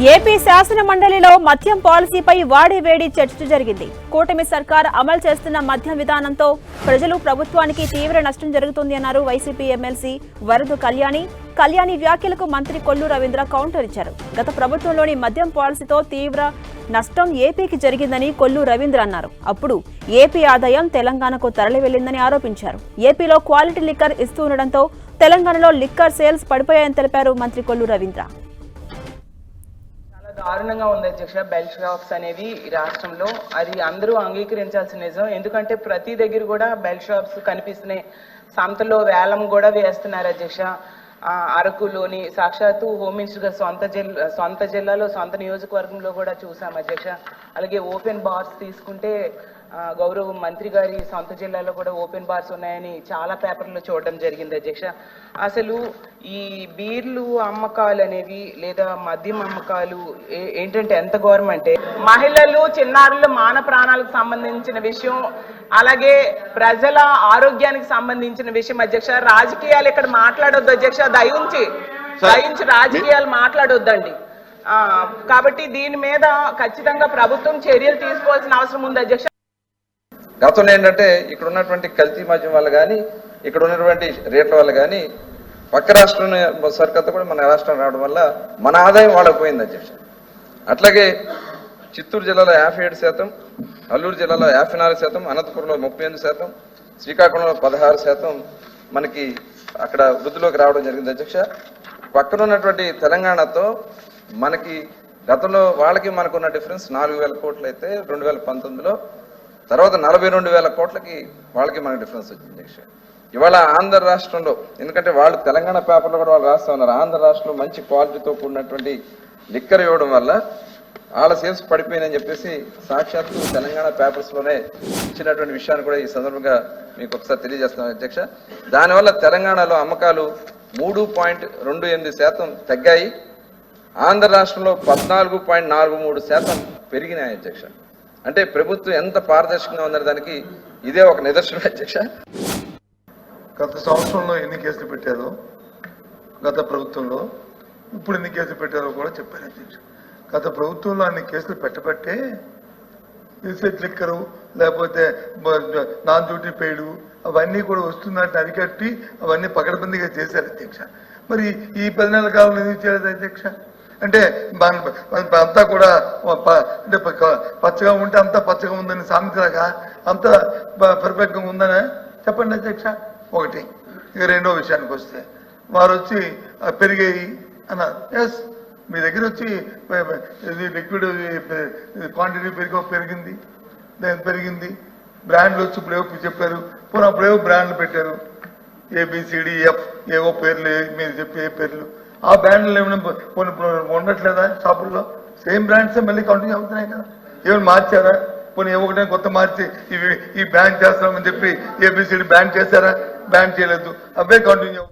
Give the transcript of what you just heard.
AP శాసన మండలిలో మద్యం పాలసీపై వాడివేడి చర్చ జరిగింది. కూటమి సర్కార్ అమలు చేస్తున్న మద్యం విధానంతో ప్రజలు ప్రభుత్వానికి తీవ్ర నష్టం జరుగుతుంది అన్నారు వైసీపీ ఎమ్మెల్సీ వరదు కళ్యాణి వ్యాఖ్యలకు మంత్రి కొల్లు రవీంద్ర కౌంటర్ ఇచ్చారు. గత ప్రభుత్వంలోని మద్యం పాలసీతో తీవ్ర నష్టం ఏపీకి జరిగిందని కొల్లు రవీంద్ర అన్నారు. అప్పుడు ఏపీ ఆదాయం తెలంగాణకు తరలి వెళ్లిందని ఆరోపించారు. ఏపీలో క్వాలిటీ లిక్కర్ ఇస్తూ ఉండడంతో తెలంగాణలో లిక్కర్ సేల్స్ పడిపోయాయని తెలిపారు మంత్రి కొల్లు రవీంద్ర. దారుణంగా ఉంది అధ్యక్ష. బెల్ట్ షాప్స్ అనేవి రాష్ట్రంలో అది అందరూ అంగీకరించాల్సిన నిజం. ఎందుకంటే ప్రతి దగ్గర కూడా బెల్ట్ షాప్స్ కనిపిస్తున్నాయి. సంతలో వేలం కూడా వేస్తున్నారు అధ్యక్ష. అరకులోని సాక్షాత్తు హోమ్ మినిస్టర్ గారు సొంత జిల్లాలో సొంత నియోజకవర్గంలో కూడా చూసాం అధ్యక్ష. అలాగే ఓపెన్ బార్స్ తీసుకుంటే గౌరవ మంత్రి గారి సొంత జిల్లాలో కూడా ఓపెన్ బార్స్ ఉన్నాయని చాలా పేపర్లో చూడడం జరిగింది అధ్యక్ష. అసలు ఈ బీర్లు అమ్మకాలు అనేవి లేదా మద్యం అమ్మకాలు ఏంటంటే ఎంత ఘోరం అంటే మహిళలు చిన్నారులు మాన ప్రాణాలకు సంబంధించిన విషయం, అలాగే ప్రజల ఆరోగ్యానికి సంబంధించిన విషయం అధ్యక్ష. రాజకీయాలు ఇక్కడ మాట్లాడొద్దు అధ్యక్ష, దయించి రాజకీయాలు మాట్లాడొద్దండి. కాబట్టి దీని మీద ఖచ్చితంగా ప్రభుత్వం చర్యలు తీసుకోవాల్సిన అవసరం ఉంది అధ్యక్ష. గతంలో ఏంటంటే ఇక్కడ ఉన్నటువంటి కల్తీ మద్యం వల్ల కానీ ఇక్కడ ఉన్నటువంటి రేట్ల వల్ల కానీ పక్క రాష్ట్రం సరికొత్త కూడా మన రాష్ట్రం రావడం వల్ల మన ఆదాయం వాళ్ళకి పోయింది అధ్యక్ష. అట్లాగే చిత్తూరు జిల్లాలో 57%, అల్లూరు జిల్లాలో 54%, అనంతపురంలో 38%, శ్రీకాకుళంలో 16% మనకి అక్కడ వృద్ధిలోకి రావడం జరిగింది అధ్యక్ష. పక్కన ఉన్నటువంటి తెలంగాణతో మనకి గతంలో వాళ్ళకి మనకున్న డిఫరెన్స్ 4,000 కోట్లు అయితే 2019లో, తర్వాత 42,000 కోట్లకి వాళ్ళకి మనకి డిఫరెన్స్ వచ్చింది అధ్యక్ష. ఇవాళ ఆంధ్ర రాష్ట్రంలో, ఎందుకంటే వాళ్ళు తెలంగాణ పేపర్లో కూడా వాళ్ళు రాస్తా ఉన్నారు, ఆంధ్ర రాష్ట్రంలో మంచి క్వాలిటీతో కూడినటువంటి లిక్కర్ ఇవ్వడం వల్ల వాళ్ళ సేల్స్ పడిపోయిందని చెప్పేసి సాక్షాత్తు తెలంగాణ పేపర్స్లోనే ఇచ్చినటువంటి విషయాన్ని కూడా ఈ సందర్భంగా మీకు ఒకసారి తెలియజేస్తున్నాను అధ్యక్ష. దానివల్ల తెలంగాణలో అమ్మకాలు 3.28% తగ్గాయి. ఆంధ్ర రాష్ట్రంలో 14.43% పెరిగినాయి అధ్యక్ష. అంటే ప్రభుత్వం ఎంత పారదర్శకంగా ఉందనే దానికి ఇదే ఒక నిదర్శనం అధ్యక్ష. గత సంవత్సరంలో ఎన్ని కేసులు పెట్టారో గత ప్రభుత్వంలో, ఇప్పుడు ఎన్ని కేసులు పెట్టారో కూడా చెప్పారు అధ్యక్ష. గత ప్రభుత్వంలో అన్ని కేసులు పెట్టబట్టే ఇన్సెట్ లిక్కరు లేకపోతే నాన్ డ్యూటీ పెయిడ్ అవన్నీ కూడా వస్తున్నట్టు అరికట్టి అవన్నీ పకడ్బందీగా చేశారు అధ్యక్ష. మరి ఈ 10 నెలల కాలంలో ఎందుకు చేయలేదు అధ్యక్ష? అంటే అంతా కూడా అంటే పచ్చగా ఉంటే అంతా పచ్చగా ఉందని సామెతలాగా అంత పర్ఫెక్ట్గా ఉందని చెప్పండి అధ్యక్ష. ఒకటి. ఇక రెండో విషయానికి వస్తే వారు వచ్చి పెరిగాయి అన్నారు. ఎస్, మీ దగ్గర వచ్చి లిక్విడ్ క్వాంటిటీ పెరిగింది. బ్రాండ్లు వచ్చి ఇప్పుడు ఏవో చెప్పారు, పోనీ అప్పుడు ఏవో బ్రాండ్లు పెట్టారు, ABCDF ఏవో పేర్లు మీరు చెప్పే పేర్లు. ఆ బ్రాండ్లు ఏమైనా ఉండట్లేదా షాపుల్లో? సేమ్ బ్రాండ్సే మళ్ళీ కంటిన్యూ అవుతున్నాయి కదా. ఏమైనా మార్చారా? పోనీ ఒకటే కొత్త మార్చి ఈ బ్యాన్ చేస్తామని చెప్పి ABCD బ్యాన్ చేశారా? బ్యాన్ చేయలేదు, అవే కంటిన్యూ.